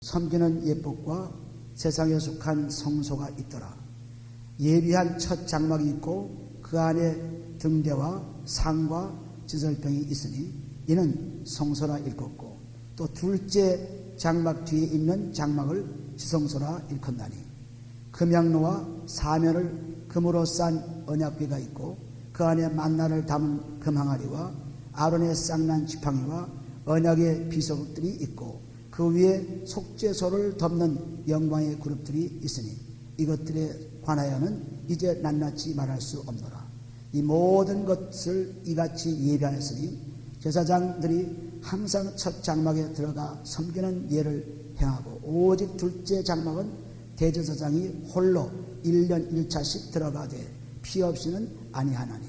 섬기는 예법과 세상에 속한 성소가 있더라. 예비한 첫 장막이 있고 그 안에 등대와 상과 지설병이 있으니 이는 성소라 일컫고 또 둘째 장막 뒤에 있는 장막을 지성소라 일컫나니 금양로와 사면을 금으로 싼 언약궤가 있고 그 안에 만나를 담은 금항아리와 아론의 쌍난 지팡이와 언약의 비서들이 있고 그 위에 속죄소를 덮는 영광의 그룹들이 있으니 이것들에 관하여는 이제 낱낱이 말할 수 없노라. 이 모든 것을 이같이 예비하였으니 제사장들이 항상 첫 장막에 들어가 섬기는 예를 행하고 오직 둘째 장막은 대제사장이 홀로 1년 1차씩 들어가되 피 없이는 아니하나니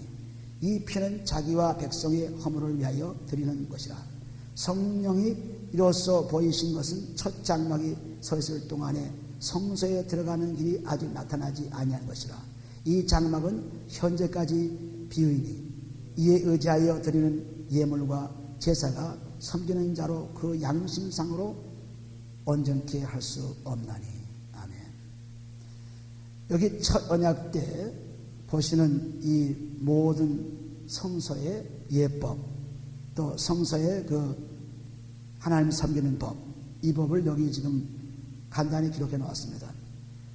이 피는 자기와 백성의 허물을 위하여 드리는 것이라. 성령이 이로써 보이신 것은 첫 장막이 서 있을 동안에 성소에 들어가는 길이 아직 나타나지 아니한 것이라. 이 장막은 현재까지 비의니 이에 의지하여 드리는 예물과 제사가 섬기는 자로 그 양심상으로 온전케 할 수 없나니. 아멘. 여기 첫 언약 때 보시는 이 모든 성소의 예법, 또 성소의 그 하나님 섬기는 법, 이 법을 여기 지금 간단히 기록해 놓았습니다.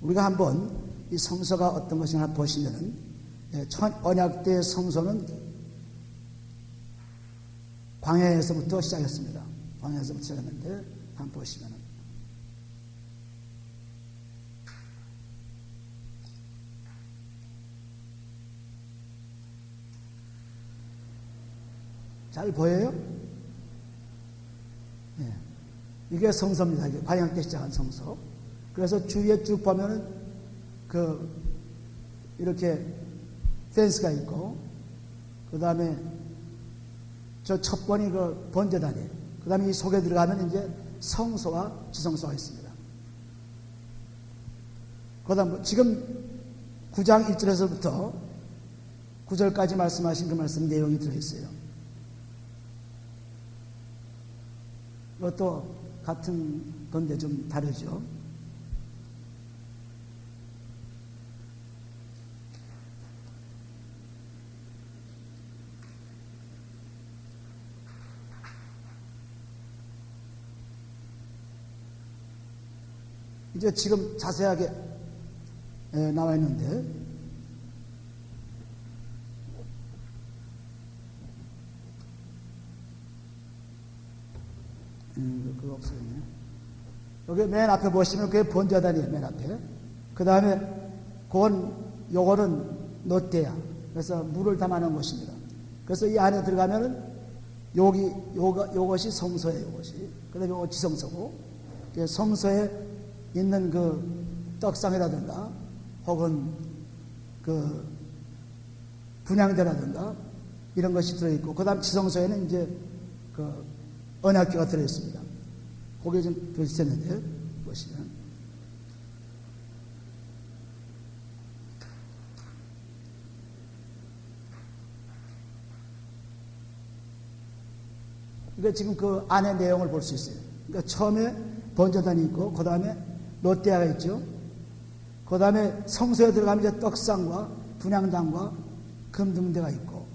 우리가 한번 이 성소가 어떤 것인가 보시면은 첫 언약 때 성소는 광야에서부터 시작했습니다. 광야에서부터 시작했는데 한번 보시면은 잘 보여요? 네. 이게 성소입니다. 이게 광야 때 시작한 성소. 그래서 주위에 쭉 보면은 이렇게 펜스가 있고, 그 다음에 저 첫 번이 그 번제단이에요. 그 다음에 이 속에 들어가면 이제 성소와 지성소가 있습니다. 그 다음 지금 9장 1절에서부터 9절까지 말씀하신 그 말씀 내용이 들어있어요. 이것도 같은 건데 좀 다르죠. 이제 지금 자세하게 나와 있는데 그거 없어졌네. 여기 맨 앞에 보시면 그게 번제단이에요. 맨 앞에. 그 다음에 요거는 놋대야. 그래서 물을 담아놓은 곳입니다. 그래서 이 안에 들어가면은 요것이 성소예요. 요것이. 그 다음에 요거 지성소고, 성소에 있는 그 떡상이라든가 혹은 그 분향대라든가 이런 것이 들어있고, 그 다음 지성소에는 이제 그 언약궤가 들어있습니다. 거기에 좀 들어있었는데 보시면 그러니까 지금 그 안의 내용을 볼 수 있어요. 그러니까 처음에 번제단이 있고, 그 다음에 놋대야가 있죠. 그 다음에 성소에 들어가면 이제 떡상과 분향단과 금등대가 있고,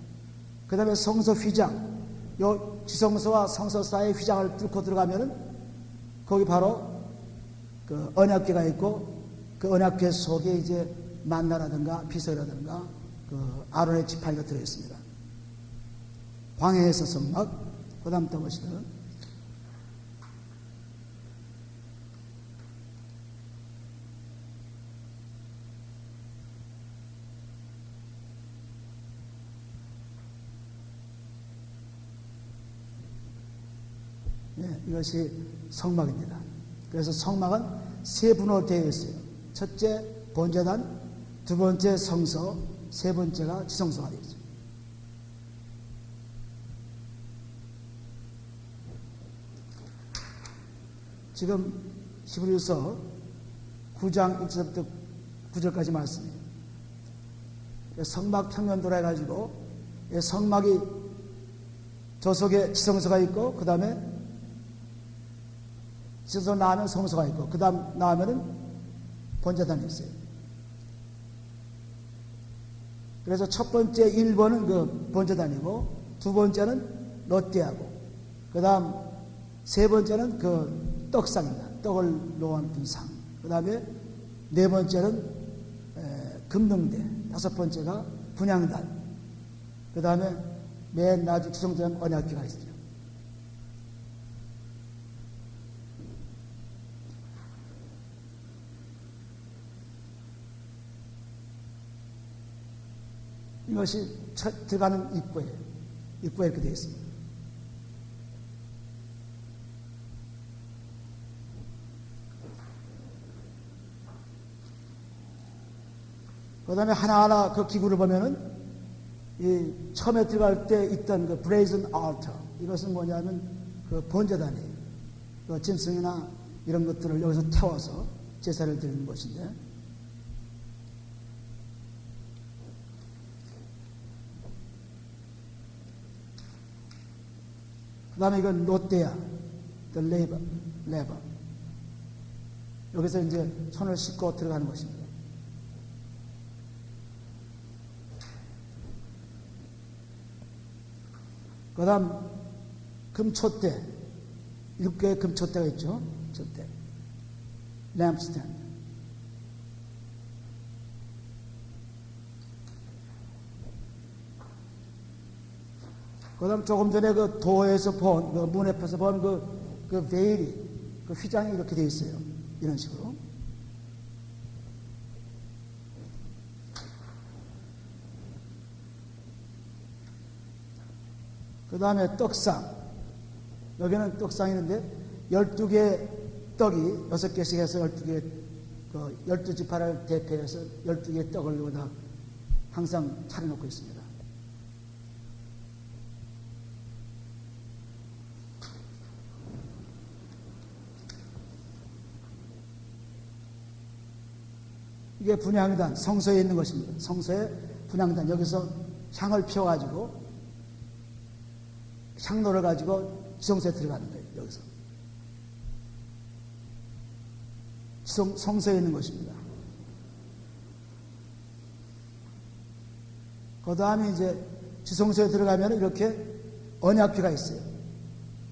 그 다음에 성소 휘장, 요 지성소와 성소 사이의 휘장을 뚫고 들어가면은 거기 바로 그 언약궤가 있고, 그 언약궤 속에 이제 만나라든가 비서라든가 그 아론의 지팡이가 들어있습니다. 광야에서 성막, 그 다음 또 보시면 이것이 성막입니다. 그래서 성막은 세 분으로 되어 있어요. 첫째 번제단, 두 번째 성소, 세 번째가 지성소가 되어 있어요. 지금 히브리서 9장 1절부터 9절까지 말씀이에요. 성막 평면도라 해가지고 성막이 저 속에 지성소가 있고, 그 다음에 지성소 나오면 성소가 있고 그 다음 나오면은 번제단이 있어요. 그래서 첫 번째 1번은 그 번제단이고 두 번째는 롯데하고 그 다음 세 번째는 그 떡상입니다. 떡을 놓아놓은 상. 그 다음에 네 번째는 금능대. 다섯 번째가 분향단. 그 다음에 맨 나중 지성소는 언약궤가 있어요. 이것이 첫 들어가는 입구예요. 입구에 이렇게 되어 있습니다. 그 다음에 하나하나 그 기구를 보면은, 이 처음에 들어갈 때 있던 그 브레이즌 알터, 이것은 뭐냐면 그 번제단이에요. 그 짐승이나 이런 것들을 여기서 태워서 제사를 드리는 것인데, 그 다음에 이건 롯데야, the labor. 여기서 이제 손을 씻고 들어가는 것입니다. 그 다음, 금촛대. 7개의 금촛대가 있죠. 촛대. 램프스탠드. 그 다음 조금 전에 그 도에서 본, 그 문 앞에서 본 그 베일이, 그 휘장이 이렇게 되어 있어요. 이런 식으로. 그 다음에 떡상. 여기는 떡상이 있는데 12개의 떡이 6개씩 해서 12개, 12지파를 대표해서 12개의 떡을 여기다 항상 차려놓고 있습니다. 이게 분향단, 성소에 있는 것입니다. 성소에 분향단, 여기서 향을 피워가지고 향로를 가지고 지성소에 들어가는 거예요. 여기서 성소에 있는 것입니다. 그 다음에 이제 지성소에 들어가면 이렇게 언약궤가 있어요.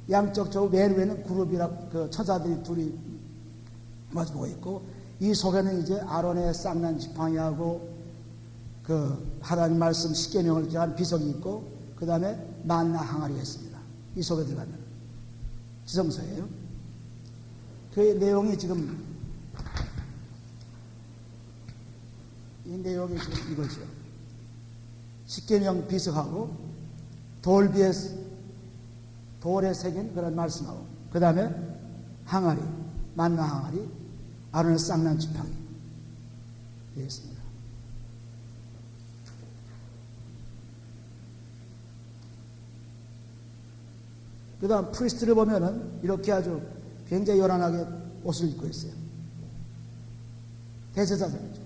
양쪽 저 맨 위에는 그룹이라 그 처자들이 둘이 마주보고 있고, 이 속에는 이제 아론의 쌍난 지팡이하고 그 하나님 말씀 십계명을 기한 비석이 있고, 그 다음에 만나 항아리가 있습니다. 이 속에 들어가면 지성소예요. 그 내용이 지금, 이 내용이 지금 이거죠. 십계명 비석하고 돌에 새긴 그런 말씀하고, 그 다음에 항아리, 만나 항아리, 아론의 쌍난 지팡이 되어 있습니다. 그 다음 프리스트를 보면은 이렇게 아주 굉장히 요란하게 옷을 입고 있어요. 대제사장이죠.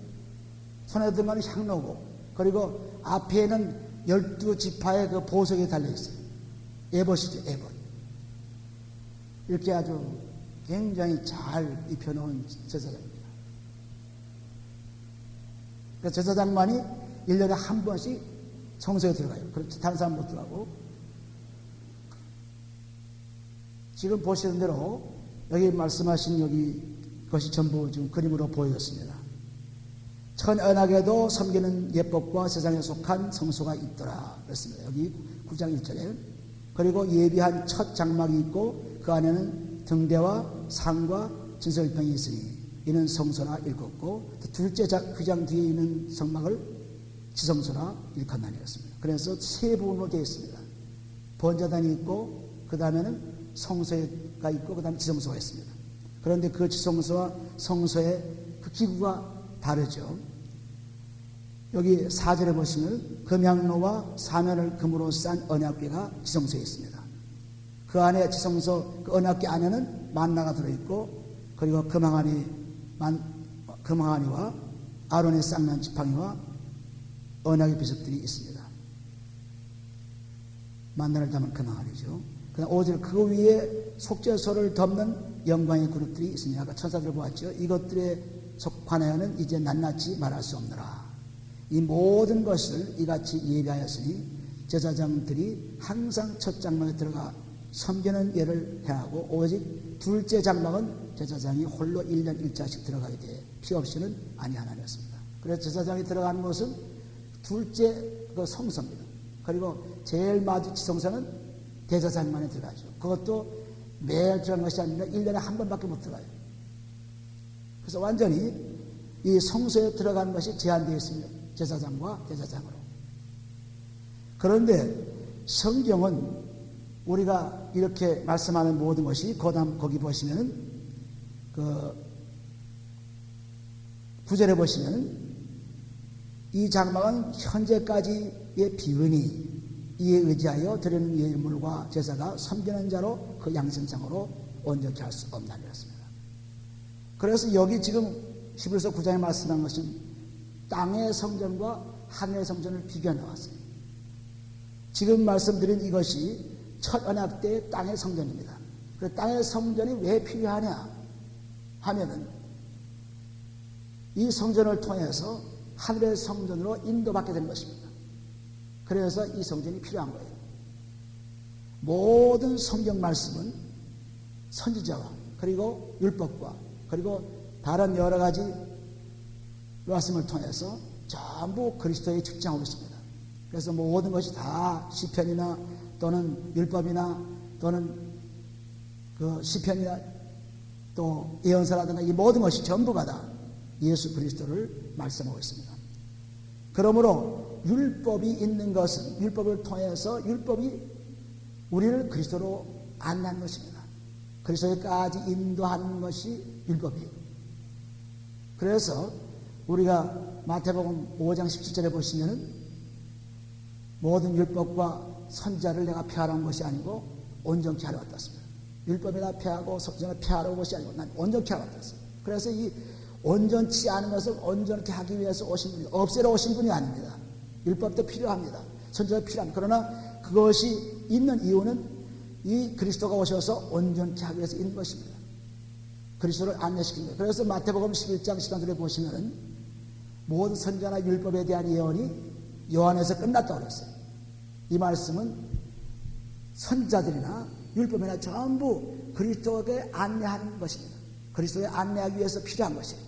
손에 든 건 향로고, 그리고 앞에는 12지파의 그 보석이 달려있어요. 에봇이죠, 에봇. 이렇게 아주 굉장히 잘 입혀놓은 제사장입니다. 그러니까 제사장만이 1년에 한 번씩 성소에 들어가요. 그렇지, 다른 사람 못 들어가고. 지금 보시는 대로 여기 말씀하신 여기 것이 전부 지금 그림으로 보여졌습니다. 천언약에도 섬기는 예법과 세상에 속한 성소가 있더라 그랬습니다. 여기 9장 1절에. 그리고 예비한 첫 장막이 있고 그 안에는 등대와 상과 진설병이 있으니 이는 성소라 일컫고, 둘째 휘장 뒤에 있는 성막을 지성소라 일컫나니였습니다. 그래서 세 부분으로 되어 있습니다. 번제단이 있고 그 다음에는 성소가 있고 그 다음에 지성소가 있습니다. 그런데 그 지성소와 성소의 그 기구가 다르죠. 여기 4절에 보시면 금향로와 사면을 금으로 싼 언약궤가 지성소에 있습니다. 그 안에 지성소 그 언약궤 안에는 만나가 들어있고, 그리고 금항아리와 아론의 쌍난 지팡이와 언약의 비석들이 있습니다. 만나를 담은 금항아리죠. 그냥 오직 그 위에 속죄소를 덮는 영광의 그룹들이 있으니 아까 천사들 보았죠. 이것들에 관하여는 이제 낱낱이 말할 수 없느라. 이 모든 것을 이같이 예비하였으니 제사장들이 항상 첫 장막에 들어가 섬기는 예를 행하고 오직 둘째 장막은 제사장이 홀로 1년 1자씩 들어가게 돼 피 없이는 아니하나였습니다. 그래서 제사장이 들어가는 곳은 둘째 그 성소입니다. 그리고 제일 마지치 성소는 대제사장만이 들어가죠. 그것도 매일 들어가는 것이 아니라 1년에 한 번밖에 못 들어가요. 그래서 완전히 이 성소에 들어가는 것이 제한되어 있습니다. 제사장과 대제사장으로. 그런데 성경은 우리가 이렇게 말씀하는 모든 것이 거기 보시면은 그 9절에 보시면은 이 장막은 현재까지의 비운이 이에 의지하여 드리는 예물과 제사가 섬기는 자로 그 양심상으로 온전히 할 수 없나니 였습니다. 그래서 여기 지금 히브리서 9장에 말씀한 것은 땅의 성전과 하늘의 성전을 비교해 나왔어요. 지금 말씀드린 이것이 첫 언약 때의 땅의 성전입니다. 그 땅의 성전이 왜 필요하냐 하면은 이 성전을 통해서 하늘의 성전으로 인도받게 된 것입니다. 그래서 이 성전이 필요한 거예요. 모든 성경 말씀은 선지자와 그리고 율법과 그리고 다른 여러 가지 말씀을 통해서 전부 그리스도의 측정하고 있습니다. 그래서 모든 것이 다 시편이나 또는 율법이나 또는 그 시편이나 또 예언서라든가 이 모든 것이 전부가 다 예수 그리스도를 말씀하고 있습니다. 그러므로 율법이 있는 것은 율법을 통해서 율법이 우리를 그리스도로 안내하는 것입니다. 그리스도에까지 인도하는 것이 율법이에요. 그래서 우리가 마태복음 5장 17절에 보시면은 모든 율법과 선지자를 내가 폐하라는 것이 아니고 온전케 하러 왔다습니다. 율법이나 폐하고 선지자를 폐하러 온 것이 아니고 난 온전케 하러 왔다습니다. 그래서 이 온전치 않은 것을 온전케 하기 위해서 오신 분이 없애러 오신 분이 아닙니다. 율법도 필요합니다. 선지자도 필요합니다. 그러나 그것이 있는 이유는 이 그리스도가 오셔서 온전케 하기 위해서 있는 것입니다. 그리스도를 안내시킨 거예요. 그래서 마태복음 11장 13절에 보시면은 모든 선지자나 율법에 대한 예언이 요한에서 끝났다고 그랬어요. 이 말씀은 선지자들이나 율법이나 전부 그리스도에게 안내하는 것입니다. 그리스도에 안내하기 위해서 필요한 것이에요.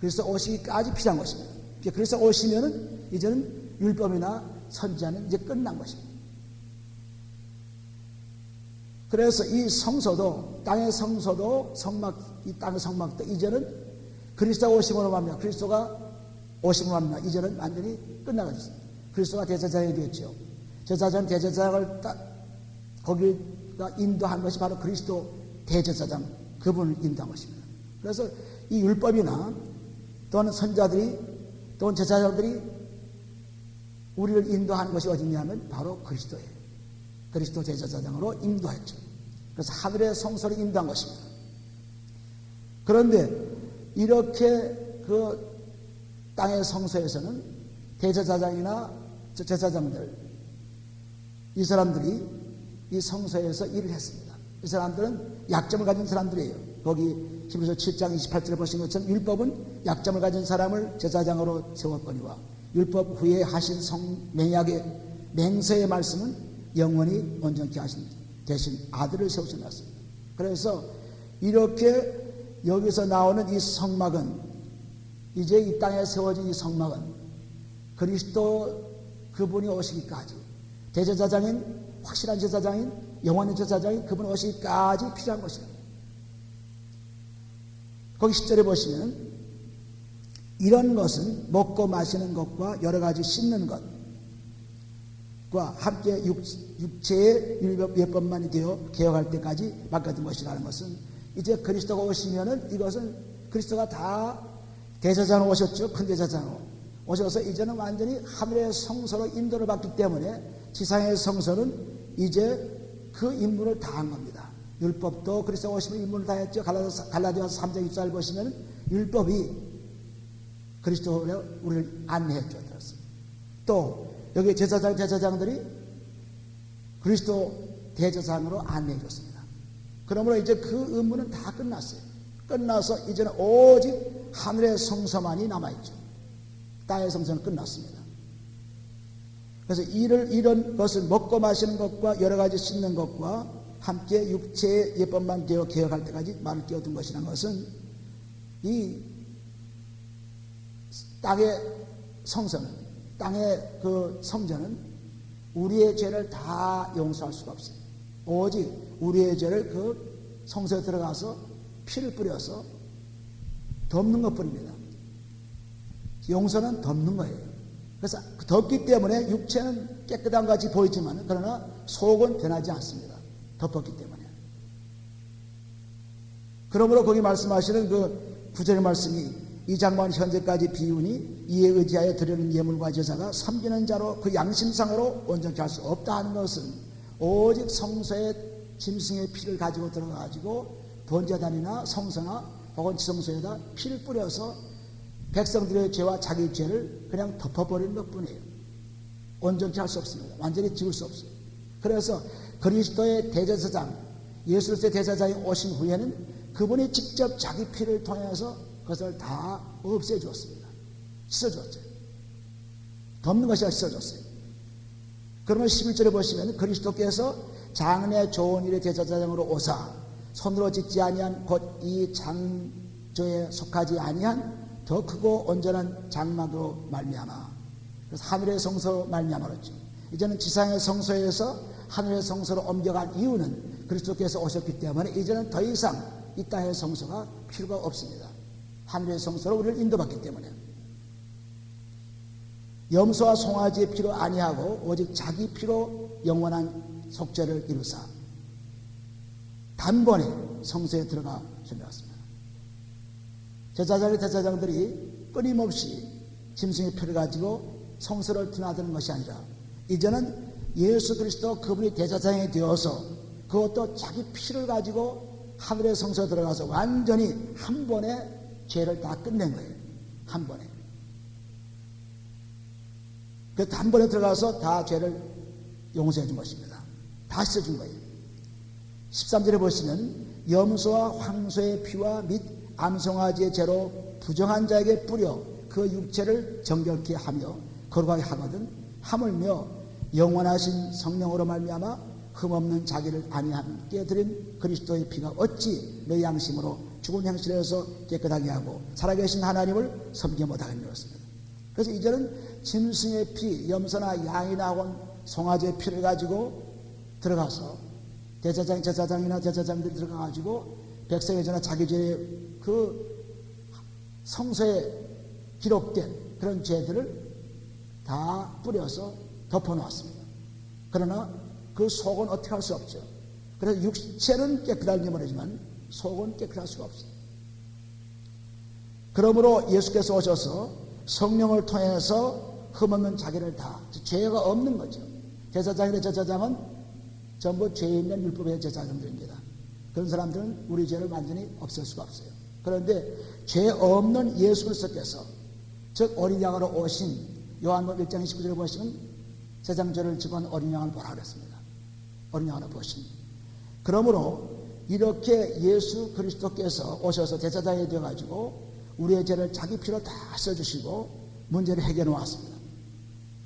그리스도 오시기까지 필요한 것입니다. 그래서 오시면은 이제는 율법이나 선지자는 이제 끝난 것입니다. 그래서 이 성소도 땅의 성소도 이 땅의 성막도 이제는 그리스도가 오심으로 말미암아 그리스도가 오심으로 말미암아 이제는 완전히 끝나가졌습니다. 그리스도가 대제사장이 되었죠. 제사장 대제사장을 거기가 인도한 것이 바로 그리스도 대제사장 그분을 인도한 것입니다. 그래서 이 율법이나 또는 선자들이 또는 제사장들이 우리를 인도한 것이 어디냐면 바로 그리스도예요. 그리스도 제사장으로 인도했죠. 그래서 하늘의 성소를 인도한 것입니다. 그런데 이렇게 그 땅의 성소에서는 대제사장이나 제사장들 이 사람들이 이 성소에서 일을 했습니다. 이 사람들은 약점을 가진 사람들이에요. 거기 히브리서 7장 28절에 보신 것처럼 율법은 약점을 가진 사람을 제사장으로 세웠거니와 율법 후에 하신 맹약의 맹세의 말씀은 영원히 온전케 하신 대신 아들을 세우셨습니다. 그래서 이렇게 여기서 나오는 이 성막은 이제 이 땅에 세워진 이 성막은 그리스도 그분이 오시기까지 대제사장인 확실한 제사장인 영원한 제사장인 그분 오시기까지 필요한 것이다. 거기 10절에 보시면 이런 것은 먹고 마시는 것과 여러 가지 씻는 것과 함께 육체의 율법만이 되어 개혁할 때까지 맡겨진 것이라는 것은 이제 그리스도가 오시면은 이것은 그리스도가 다 대제사장으로 오셨죠. 큰 대제사장으로 오셔서 이제는 완전히 하늘의 성소로 인도를 받기 때문에 지상의 성소는 이제 그 임무를 다한 겁니다. 율법도 그리스도가 오시면 임무를 다했죠. 갈라디아서 3장 24절 보시면 율법이 그리스도로 우리를 안내했죠. 또 여기 제사장들이 그리스도 대제사장으로 안내해 줬습니다. 그러므로 이제 그 의무는 다 끝났어요. 끝나서 이제는 오직 하늘의 성소만이 남아있죠. 땅의 성소는 끝났습니다. 그래서 이런 것을 먹고 마시는 것과 여러 가지 씻는 것과 함께 육체의 예법만 개혁할 때까지 말을 끼워둔 것이라는 것은 이 땅의 성소는, 땅의 그 성전은 우리의 죄를 다 용서할 수가 없어요. 오직 우리의 죄를 그 성소에 들어가서 피를 뿌려서 덮는 것 뿐입니다. 용서는 덮는 거예요. 그래서 덮기 때문에 육체는 깨끗한 것 같이 보이지만 그러나 속은 변하지 않습니다. 덮었기 때문에. 그러므로 거기 말씀하시는 그 9절의 말씀이 이 장만 현재까지 비우니 이에 의지하여 드리는 예물과 제사가 섬기는 자로 그 양심상으로 온전케 할 수 없다 하는 것은 오직 성소에 짐승의 피를 가지고 들어가가지고 번제단이나 성소나 혹은 지성소에다 피를 뿌려서 백성들의 죄와 자기 죄를 그냥 덮어버리는 것뿐이에요. 온전케 할 수 없습니다. 완전히 지울 수 없어요. 그래서 그리스도의 대제사장, 예수 그리스도의 대제사장이 오신 후에는 그분이 직접 자기 피를 통해서 그것을 다 없애주었습니다. 씻어주었죠. 덮는 것이 아니라 씻어줬어요. 그러면 11절에 보시면 그리스도께서 장래 좋은 일의 대제사장으로 오사 손으로 짓지 아니한 곧 이 장조에 속하지 아니한 더 크고 온전한 장막으로 말미암아. 그래서 하늘의 성소로 말미암아 그랬죠. 이제는 지상의 성소에서 하늘의 성소로 옮겨간 이유는 그리스도께서 오셨기 때문에 이제는 더 이상 이 땅의 성소가 필요가 없습니다. 하늘의 성소로 우리를 인도받기 때문에. 염소와 송아지의 피로 아니하고 오직 자기 피로 영원한 속죄를 이루사 단번에 성소에 들어가 준비했습니다. 제사장의 대제사장들이 끊임없이 짐승의 피를 가지고 성소를 드나드는 것이 아니라 이제는 예수 그리스도 그분이 대제사장이 되어서 그것도 자기 피를 가지고 하늘의 성소에 들어가서 완전히 한 번에 죄를 다 끝낸 거예요. 한 번에. 그래서 한 번에 들어가서 다 죄를 용서해 준 것입니다. 다 씻어준 거예요. 13절에 보시면 염소와 황소의 피와 및 암송아지의 죄로 부정한 자에게 뿌려 그 육체를 정결케 하며 거룩하게 하거든 하물며 영원하신 성령으로 말미암아 흠없는 자기를 아니함께 드린 그리스도의 피가 어찌 내 양심으로 죽은 행실에서 깨끗하게 하고 살아계신 하나님을 섬겨 못하게 되었습니다. 그래서 이제는 짐승의 피, 염소나 양이나 혹은 송아지의 피를 가지고 들어가서 제사장이나 제사장들이 들어가가지고 백성의 죄나 자기 죄의 그 성소에 기록된 그런 죄들을 다 뿌려서 덮어놓았습니다. 그러나 그 속은 어떻게 할 수 없죠. 그래서 육체는 깨끗하게 모르지만 속은 깨끗할 수가 없어요. 그러므로 예수께서 오셔서 성령을 통해서 흠없는 자기를 다 죄가 없는 거죠. 제사장이나 제사장은 전부 죄 있는 율법의 제사장들입니다. 그런 사람들은 우리 죄를 완전히 없앨 수가 없어요. 그런데 죄 없는 예수 그리스도께서 즉 어린 양으로 오신 요한복음 1장 29절에 보시면 세상죄를 지고 한 어린 양을 보라 그랬습니다. 어린 양으로 보신. 그러므로 이렇게 예수 그리스도께서 오셔서 제사장이 되어가지고 우리의 죄를 자기 피로 다 써주시고 문제를 해결해 놓았습니다.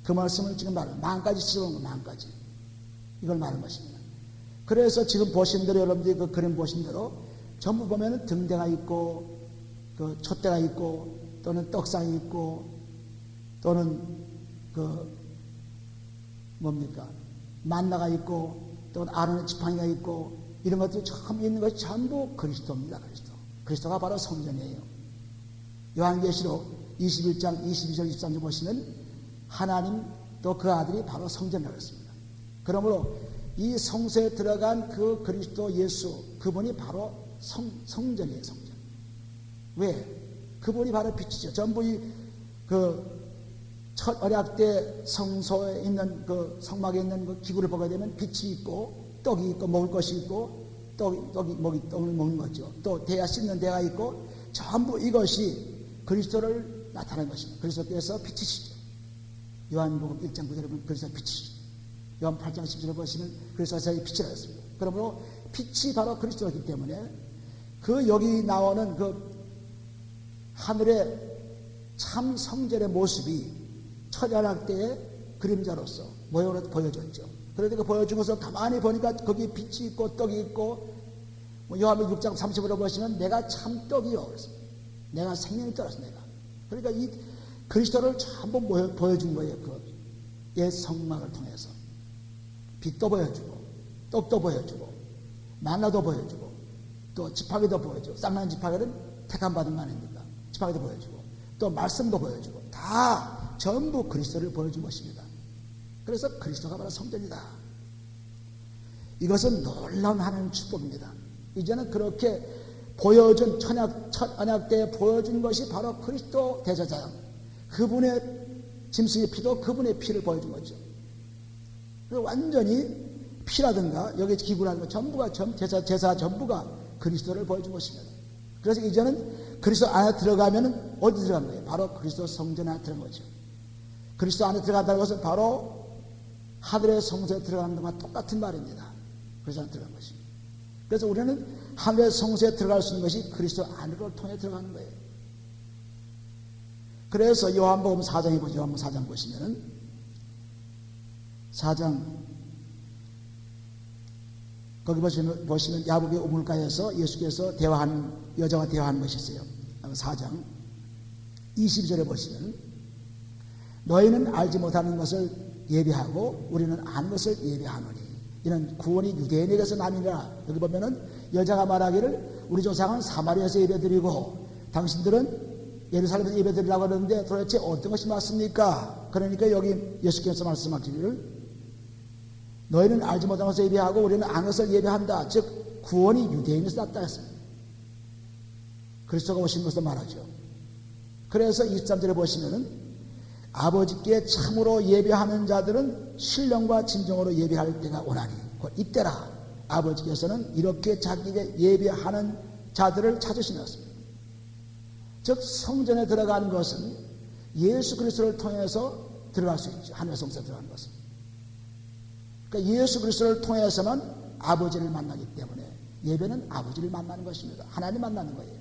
그 말씀을 지금 말하는 만까지 씌우는 거 만까지 이걸 말하는 것입니다. 그래서 지금 보신 대로 여러분들이 그 그림 보신 대로 전부 보면은 등대가 있고 그 촛대가 있고 또는 떡상이 있고 또는 그 뭡니까 만나가 있고 또는 아론의 지팡이가 있고 이런 것들이 전부 있는 것이 전부 그리스도입니다. 그리스도가 바로 성전이에요. 요한계시록 21장 22절 23절 보시면 하나님 또 그 아들이 바로 성전이라고 했습니다. 그러므로 이 성소에 들어간 그 그리스도 예수 그분이 바로 성전이에요. 성전. 왜? 그분이 바로 빛이죠. 전부 그 첫 언약 때 성소에 있는 그 성막에 있는 그 기구를 보게 되면 빛이 있고 떡이 있고 먹을 것이 있고 떡을 먹는 거죠. 또 대야 씻는 대가 있고 전부 이것이 그리스도를 나타낸 것입니다. 그리스도께서 빛이시죠. 요한복음 1장 9절에 보면 그리스도 빛이시죠. 요한 8장 10절에 보시면 그리스도가 세상의 빛이라 했습니다. 그러므로 빛이 바로 그리스도이기 때문에 그 여기 나오는 그 하늘의 참 성전의 모습이 천연학 때의 그림자로서 모형으로 보여줬죠. 그러니까 보여주고서 가만히 보니까 거기 빛이 있고 떡이 있고 요한복음 6장 30절에 보시면 내가 참 떡이요. 그래서 내가 생명이 떨어서 내가. 그러니까 이 그리스도를 전부 보여준 거예요. 그 옛 성막을 통해서. 빛도 보여주고 떡도 보여주고 만나도 보여주고 또 지팡이도 보여주고 쌍난 지팡이는 택함 받은 만입니다. 지팡이도 보여주고 또 말씀도 보여주고 다 전부 그리스도를 보여준 것입니다. 그래서 그리스도가 바로 성전이다. 이것은 놀라운 하나님의 축복입니다. 이제는 그렇게 보여준 천약 때에 보여준 것이 바로 그리스도 대제사장 그분의 짐승의 피도 그분의 피를 보여준 거죠. 완전히 피라든가 여기 기구라든가 전부가 제사 전부가 그리스도를 보여준 것입니다. 그래서 이제는 그리스도 안에 들어가면 어디 들어간 거예요? 바로 그리스도 성전 안에 들어간 거죠. 그리스도 안에 들어간다는 것은 바로 하늘의 성소에 들어가는 것과 똑같은 말입니다. 그리스도 안에 들어간 것입니다. 그래서 우리는 하늘의 성소에 들어갈 수 있는 것이 그리스도 안으로 통해 들어가는 거예요. 그래서 요한복음 4장에 보죠. 요한복음 4장 보시면은 4장 거기 보시면 야복의 우물가에서 예수께서 대화하는 여자와 대화하는 것이 있어요. 4장 22절에 보시면 너희는 알지 못하는 것을 예비하고 우리는 아는 것을 예비하노니 이는 구원이 유대인에게서 남이라. 여기 보면은 여자가 말하기를 우리 조상은 사마리아에서 예배드리고 당신들은 예루살렘에서 예배드리려고 하는데 도대체 어떤 것이 맞습니까? 그러니까 여기 예수께서 말씀하시기를 너희는 알지 못한 것을 예배하고 우리는 아는 것을 예배한다. 즉 구원이 유대인에서 났다 했습니다. 그리스도가 오신 것을 말하죠. 그래서 23절에 보시면은 아버지께 참으로 예배하는 자들은 신령과 진정으로 예배할 때가 오나니 곧 이때라. 아버지께서는 이렇게 자기에게 예배하는 자들을 찾으시었습니다. 즉 성전에 들어가는 것은 예수 그리스도를 통해서 들어갈 수 있죠. 하늘의 성소에 들어가는 것은. 그러니까 예수 그리스도를 통해서만 아버지를 만나기 때문에 예배는 아버지를 만나는 것입니다. 하나님 만나는 거예요.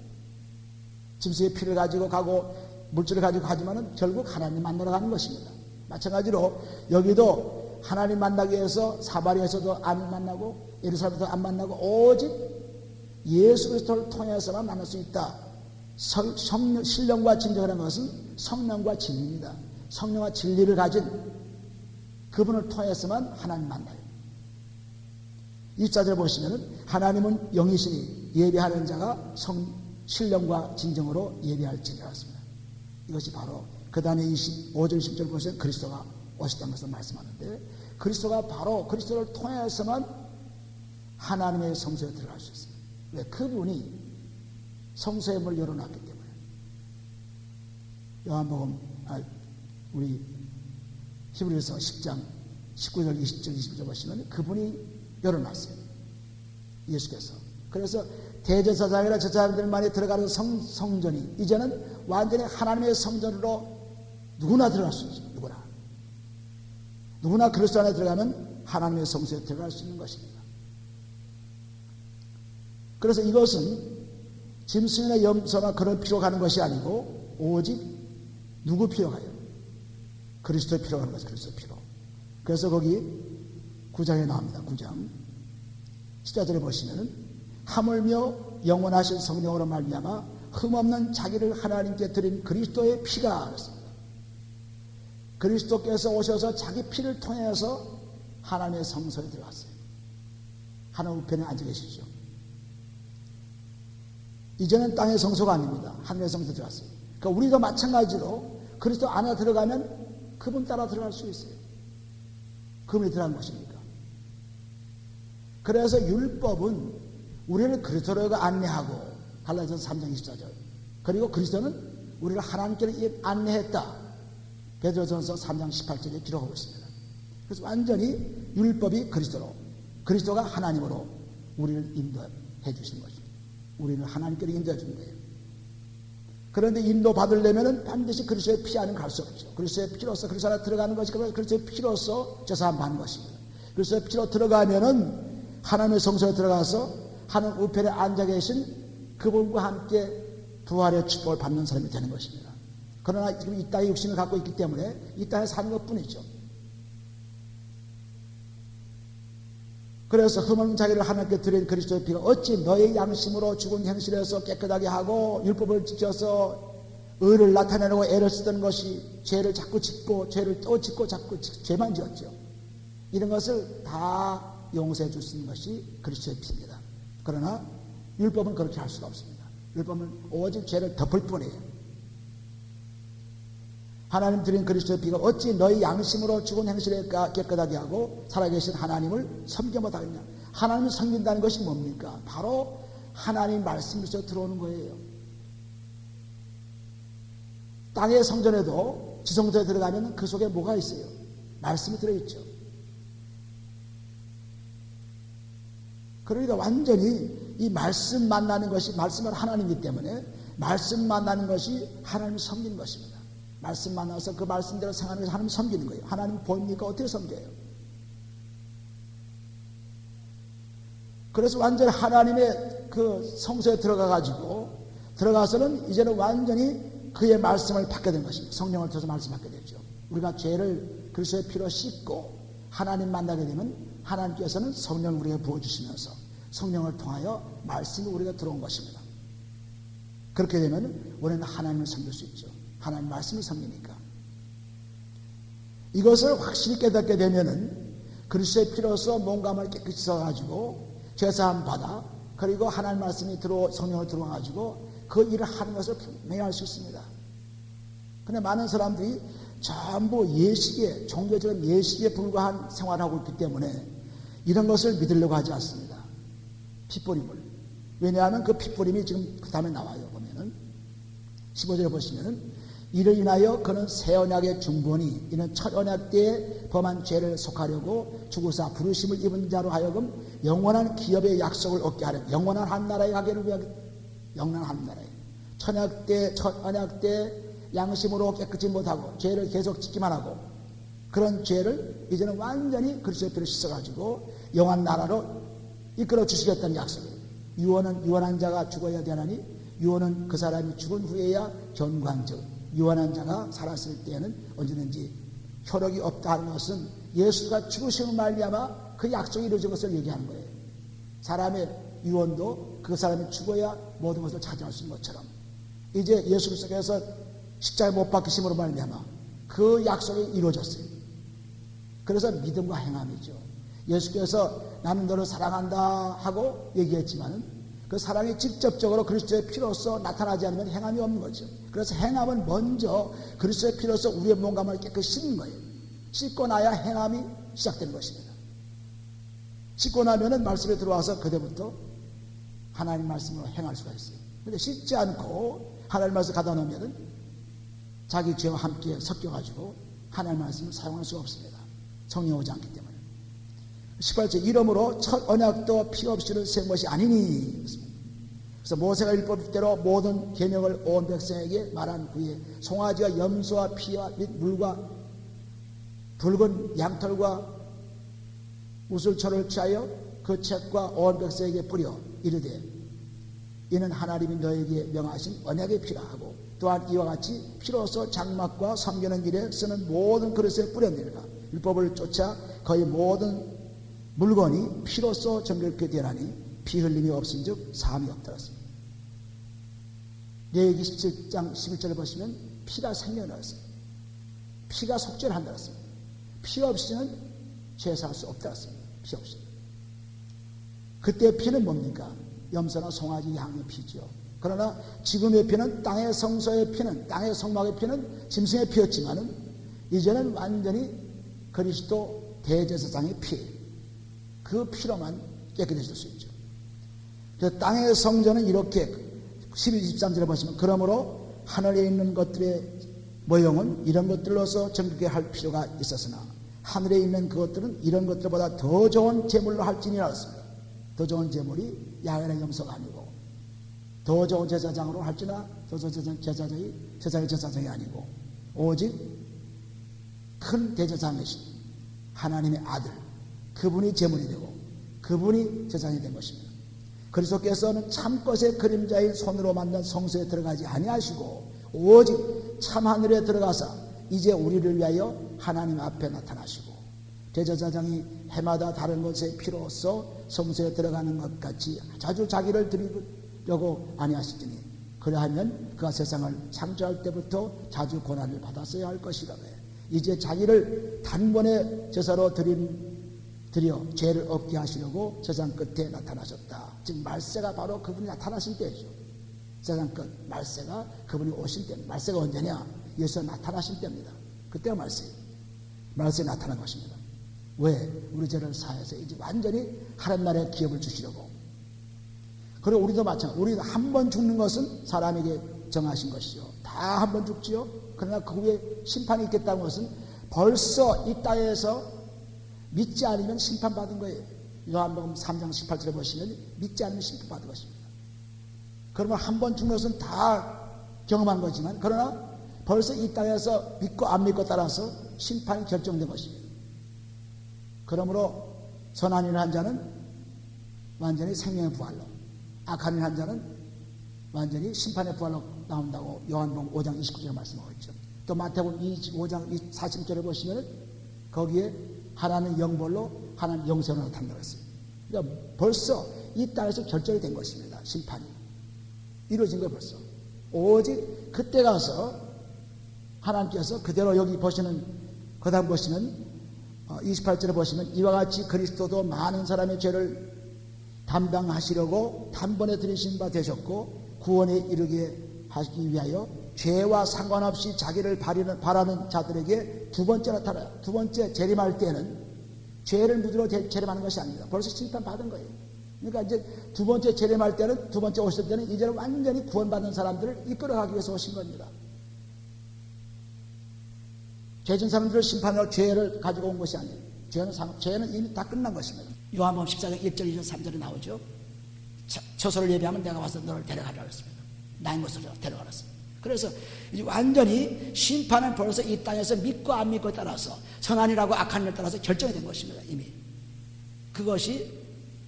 짐승의 피를 가지고 가고 물질을 가지고 가지만은 결국 하나님 만나러 가는 것입니다. 마찬가지로 여기도 하나님 만나기 위해서 사마리아에서도 안 만나고 예루살렘에서도 안 만나고 오직 예수 그리스도를 통해서만 만날 수 있다. 신령과 진정이라는 것은 성령과 진리입니다. 성령과 진리를 가진 그분을 통해서만 하나님 만나요. 24절 보시면은 하나님은 영이시니 예배하는 자가 신령과 진정으로 예배할지니라 했습니다. 이것이 바로 그 다음에 25절 20절 보시면 그리스도가 오셨다는 것을 말씀하는데 그리스도가 바로 그리스도를 통해서만 하나님의 성소에 들어갈 수 있어요. 왜? 그분이 성소의 문을 열어놨기 때문에. 요한복음 우리 히브리서 10장 19절 20절 21절 보시면 그분이 열어놨어요. 예수께서. 그래서 대제사장이나 제사장들만이 들어가는 성전이 이제는 완전히 하나님의 성전으로 누구나 들어갈 수 있죠. 누구나 그리스도 안에 들어가면 하나님의 성소에 들어갈 수 있는 것입니다. 그래서 이것은 짐승이나 염소나 그런 피로 가는 것이 아니고 오직 누구 피로 가요? 그리스도의 피로 가는 것이 그리스도의 피로. 그래서 거기 9장에 나옵니다. 9장 14절에 보시면은 하물며 영원하신 성령으로 말미암아 흠없는 자기를 하나님께 드린 그리스도의 피가 그렇습니다. 그리스도께서 오셔서 자기 피를 통해서 하나님의 성소에 들어갔어요. 하나님 우편에 앉아 계시죠. 이제는 땅의 성소가 아닙니다. 하늘의 성소에 들어갔어요. 그러니까 우리도 마찬가지로 그리스도 안에 들어가면 그분 따라 들어갈 수 있어요. 그분이 들어간 것이니까. 그래서 율법은 우리를 그리스도로 안내하고 갈라디아서 3장 24절 그리고 그리스도는 우리를 하나님께로 안내했다. 베드로전서 3장 18절에 기록하고 있습니다. 그래서 완전히 율법이 그리스도로 그리스도가 하나님으로 우리를 인도해 주시는 것입니다. 우리는 하나님께로 인도해 주는 거예요. 그런데 인도 받으려면 반드시 그리스도의 피 안에 갈 수 없죠. 그리스도의 피로서 그리스도 안에 들어가는 것이 그리스도의 피로서 제사함 받는 것입니다. 그래서 피로 들어가면은 하나님의 성소에 들어가서 하나님 우편에 앉아 계신 그분과 함께 부활의 축복을 받는 사람이 되는 것입니다. 그러나 지금 이 땅의 육신을 갖고 있기 때문에 이 땅에 사는 것 뿐이죠. 그래서 흠없는 자기를 하나님께 드린 그리스도의 피가 어찌 너의 양심으로 죽은 행실에서 깨끗하게 하고 율법을 지켜서 의를 나타내려고 애를 쓰던 것이 죄를 자꾸 짓고 죄를 또 짓고 자꾸 죄만 지었죠. 이런 것을 다 용서해 줄 수 있는 것이 그리스도의 피입니다. 그러나 율법은 그렇게 할 수가 없습니다. 율법은 오직 죄를 덮을 뿐이에요. 하나님 드린 그리스도의 피가 어찌 너희 양심으로 죽은 행실에 깨끗하게 하고 살아계신 하나님을 섬겨 못하겠냐. 하나님을 섬긴다는 것이 뭡니까? 바로 하나님 말씀에서 들어오는 거예요. 땅의 성전에도 지성소에 들어가면 그 속에 뭐가 있어요? 말씀이 들어있죠. 그러니까 완전히 이 말씀 만나는 것이 말씀은 하나님이기 때문에 말씀 만나는 것이 하나님을 섬기는 것입니다. 말씀 만나서 그 말씀대로 생각하는 것이 하나님을 섬기는 거예요. 하나님 보입니까? 어떻게 섬겨요? 그래서 완전히 하나님의 그 성소에 들어가서는 이제는 완전히 그의 말씀을 받게 된 것입니다. 성령을 통해서 말씀 받게 되죠. 우리가 죄를 그리스도의 피로 씻고 하나님 만나게 되면 하나님께서는 성령을 우리에게 부어주시면서 성령을 통하여 말씀이 우리가 들어온 것입니다. 그렇게 되면 우리는 하나님을 섬길 수 있죠. 하나님 말씀을 섬기니까. 이것을 확실히 깨닫게 되면은 그리스도의 피로서 몸감을 깨끗이 써가지고 제사함 받아 그리고 하나님 말씀이 성령을 들어와가지고 그 일을 하는 것을 분명히 알 수 있습니다. 그런데 많은 사람들이 전부 예식에, 종교적인 예식에 불과한 생활을 하고 있기 때문에 이런 것을 믿으려고 하지 않습니다. 핏뿌림을. 왜냐하면 그 핏뿌림이 지금 그 다음에 나와요. 보면은 15절에 보시면은 이를 인하여 그는 새 언약의 중보니 이는 첫 언약 때에 범한 죄를 속하려고 죽으사 부르심을 입은 자로 하여금 영원한 기업의 약속을 얻게 하려 영원한 한 나라에 가기를 위하여 영원한 한 나라에 첫 언약 때 양심으로 깨끗이 못하고 죄를 계속 짓기만 하고 그런 죄를 이제는 완전히 그리스도의 피로 씻어가지고 영원한 나라로 이끌어 주시겠다는 약속이에요. 유언한 자가 죽어야 되나니 유언은 그 사람이 죽은 후에야 견관적 유언한 자가 살았을 때에는 언제든지 효력이 없다 하는 것은 예수가 죽으심을 말미암아 그 약속이 이루어진 것을 얘기하는 거예요. 사람의 유언도 그 사람이 죽어야 모든 것을 차지할 수 있는 것처럼 이제 예수 그리스도께서 십자가에 못 박히심으로 말미암아 그 약속이 이루어졌어요. 그래서 믿음과 행함이죠. 예수께서 나는 너를 사랑한다 하고 얘기했지만은 그 사랑이 직접적으로 그리스도의 피로서 나타나지 않으면 행함이 없는 거죠. 그래서 행함은 먼저 그리스도의 피로서 우리의 몸감을 깨끗이 씻는 거예요. 씻고 나야 행함이 시작되는 것입니다. 씻고 나면은 말씀에 들어와서 그때부터 하나님 말씀으로 행할 수가 있어요. 근데 씻지 않고 하나님 말씀 갖다 놓으면은 자기 죄와 함께 섞여가지고 하나님 말씀을 사용할 수가 없습니다. 성령 오지 않기 때문에. 18절 이러므로 첫 언약도 피 없이는 생 것이 아니니. 그래서 모세가 율법대로 모든 계명을 온 백성에게 말한 후에 송아지와 염소와 피와 및 물과 붉은 양털과 우슬초를 취하여 그 책과 온 백성에게 뿌려 이르되 이는 하나님이 너에게 명하신 언약의 피라 하고 또한 이와 같이 피로서 장막과 섬기는 일에 쓰는 모든 그릇에 뿌렸느니라. 율법을 쫓아 거의 모든 물건이 피로써 정결케 되라니 피 흘림이 없은즉 사함이 없더라습니다. 레위기 17장 11절을 보시면 피가 생겨났습니다. 피가 속죄를 한다였습니다. 피 없이는 제사할 수 없다였습니다. 피 없이는. 그때 피는 뭡니까? 염소나 송아지 양의 피죠. 그러나 지금의 피는 땅의 성소의 피는 땅의 성막의 피는 짐승의 피였지만은 이제는 완전히 그리스도 대제사장의 피 그 피로만 깨끗해질 수 있죠. 그래서 땅의 성전은 이렇게 12, 13절에 보시면 그러므로 하늘에 있는 것들의 모형은 이런 것들로서 정결케 할 필요가 있었으나 하늘에 있는 그것들은 이런 것들보다 더 좋은 제물로 할지니라 했습니다. 더 좋은 제물이 야훼나 염소가 아니고 더 좋은 제사장으로 할지나 더 좋은 제사장이 세상의 제사장이 아니고 오직 큰 대제사장이신 하나님의 아들 그분이 제물이 되고 그분이 제사장이 된 것입니다. 그리스도께서는 참것의 그림자인 손으로 만든 성소에 들어가지 아니하시고 오직 참하늘에 들어가사 이제 우리를 위하여 하나님 앞에 나타나시고 대제사장이 해마다 다른 곳의 피로써 성소에 들어가는 것 같이 자주 자기를 드리려고 아니하시더니 그러하면 그가 세상을 창조할 때부터 자주 고난을 받았어야 할 것이라며 이제 자기를 단번에 제사로 드려 죄를 없게 하시려고 세상 끝에 나타나셨다. 즉 말세가 바로 그분이 나타나신 때죠. 세상 끝 말세가 그분이 오신 때. 말세가 언제냐? 예수가 나타나신 때입니다. 그때가 말세에 나타난 것입니다. 왜? 우리 죄를 사해서 이제 완전히 하나님 나라의 기업을 주시려고. 그리고 우리도 마찬가지. 우리도 한 번 죽는 것은 사람에게 정하신 것이죠. 다 한 번 죽지요. 그러나 그 후에 심판이 있겠다는 것은 벌써 이 땅에서 믿지 않으면 심판받은 거예요. 요한복음 3장 18절에 보시면 믿지 않으면 심판받은 것입니다. 그러면 한 번 죽는 것은 다 경험한 거지만 그러나 벌써 이 땅에서 믿고 안 믿고 따라서 심판이 결정된 것입니다. 그러므로 선한 일 한 자는 완전히 생명의 부활로, 악한 일 한 자는 완전히 심판의 부활로 나온다고 요한복음 5장 29절에 말씀하고 있죠. 또 마태복음 25장 40절에 보시면 거기에 하나는 영벌로 하나는 영생으로 나타난다고 했어요. 그러니까 벌써 이 땅에서 결정이 된 것입니다. 심판이 이루어진 거예요. 벌써 오직 그때 가서 하나님께서 그대로 여기 보시는 그 다음 보시면 28절에 보시면 이와 같이 그리스도도 많은 사람의 죄를 담당하시려고 단번에 들이신 바 되셨고 구원에 이르게 하시기 위하여 죄와 상관없이 자기를 바라는 자들에게 두 번째 나타나요. 두 번째 재림할 때는 죄를 무드러 재림하는 것이 아닙니다. 벌써 심판받은 거예요. 그러니까 이제 두 번째 재림할 때는, 두 번째 오실 때는 이제는 완전히 구원받은 사람들을 이끌어가기 위해서 오신 겁니다. 죄진 사람들을 심판하러 죄를 가지고 온 것이 아니에요. 죄는 이미 다 끝난 것입니다. 요한복음 14장 1절, 2절, 3절에 나오죠. 처소를 예비하면 내가 와서 너를 데려가라고 했습니다. 나의 것으로 데려가랐습니다. 그래서 이제 완전히 심판은 벌써 이 땅에서 믿고 안 믿고에 따라서 선한이라고 악한 일에 따라서 결정이 된 것입니다. 이미 그것이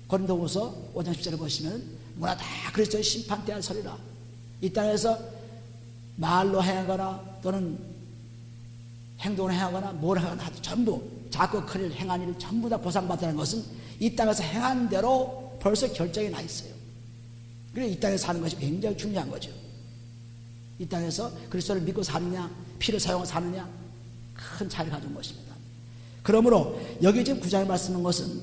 고린도후서 5장 10절에 보시면 뭐나 다 그리스도의 심판대에 서리라. 이 땅에서 말로 행하거나 또는 행동을 행하거나 뭘 하거나 하도 전부 작고 큰 일 행한 일을 전부 다 보상받다는 것은 이 땅에서 행한 대로 벌써 결정이 나 있어요. 그래서 이 땅에서 사는 것이 굉장히 중요한 거죠. 이 땅에서 그리스도를 믿고 사느냐 피를 사용하고 사느냐 큰 차이를 가진 것입니다. 그러므로 여기 지금 9장에 말씀한 것은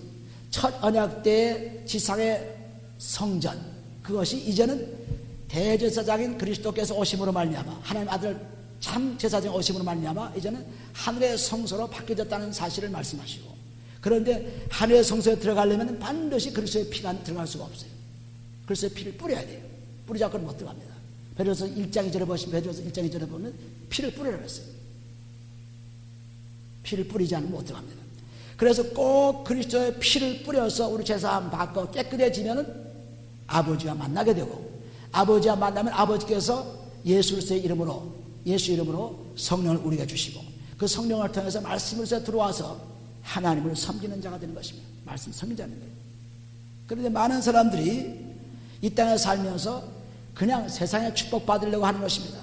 첫 언약 때의 지상의 성전, 그것이 이제는 대제사장인 그리스도께서 오심으로 말미암아 하나님 아들 참 제사장 오심으로 말미암아 이제는 하늘의 성소로 바뀌어졌다는 사실을 말씀하시고, 그런데 하늘의 성소에 들어가려면 반드시 그리스도의 피가 들어갈 수가 없어요. 그리스도의 피를 뿌려야 돼요. 뿌리지 않고는 못 들어갑니다. 베드로서 1장 2절에 보시면, 베드로서 1장 2절에 보면 피를 뿌리라고 했어요. 피를 뿌리지 않으면 못 들어갑니다. 그래서 꼭 그리스도의 피를 뿌려서 우리 제사함 받고 깨끗해지면은 아버지와 만나게 되고, 아버지와 만나면 아버지께서 예수 그리스도의 이름으로, 예수 이름으로 성령을 우리에게 주시고, 그 성령을 통해서 말씀으로서 들어와서 하나님을 섬기는 자가 되는 것입니다. 말씀 섬기자는 거예요. 그런데 많은 사람들이 이 땅에 살면서 그냥 세상의 축복 받으려고 하는 것입니다.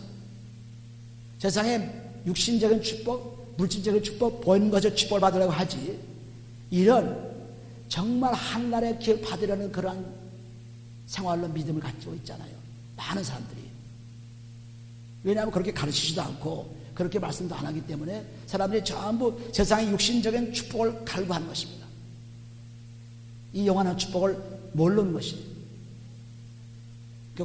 세상의 육신적인 축복, 물질적인 축복, 보이는 것을 축복을 받으려고 하지, 이런 정말 한나라의 기회를 받으려는 그러한 생활로 믿음을 가지고 있잖아요. 많은 사람들이. 왜냐하면 그렇게 가르치지도 않고 그렇게 말씀도 안 하기 때문에 사람들이 전부 세상의 육신적인 축복을 갈구하는 것입니다. 이 영원한 축복을 모르는 것이에요.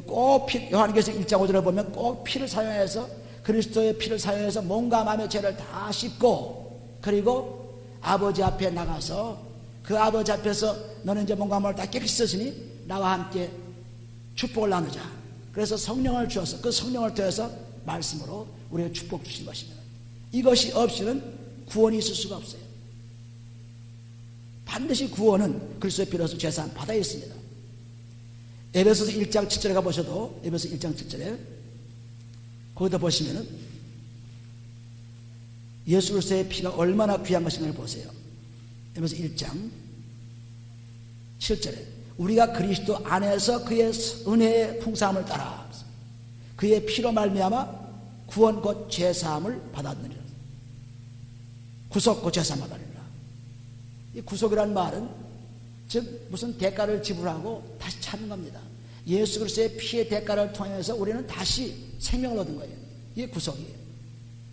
꼭 요한계시록 1장 5절에 보면 꼭 피를 사용해서, 그리스도의 피를 사용해서 몸과 마음의 죄를 다 씻고, 그리고 아버지 앞에 나가서 그 아버지 앞에서 너는 이제 몸과 마음을 다 깨끗이 썼으니 나와 함께 축복을 나누자. 그래서 성령을 주어서 그 성령을 통해서 말씀으로 우리에게 축복 주신 것입니다. 이것이 없이는 구원이 있을 수가 없어요. 반드시 구원은 그리스도의 피로서 죄사함 받아 있습니다. 에베소서 1장 7절에 가보셔도, 에베소서 1장 7절에 거기다 보시면은 예수 그리스도의 피가 얼마나 귀한 것인가를 보세요. 에베소서 1장 7절에 우리가 그리스도 안에서 그의 은혜의 풍성함을 따라 그의 피로 말미암아 구원 곧 죄사함을 받았느니라. 구속 곧 죄사함 받았느니라. 이 구속이라는 말은 즉 무슨 대가를 지불하고 다시 찾는 겁니다. 예수 그리스도의 피의 대가를 통해서 우리는 다시 생명을 얻은 거예요. 이게 구속이에요.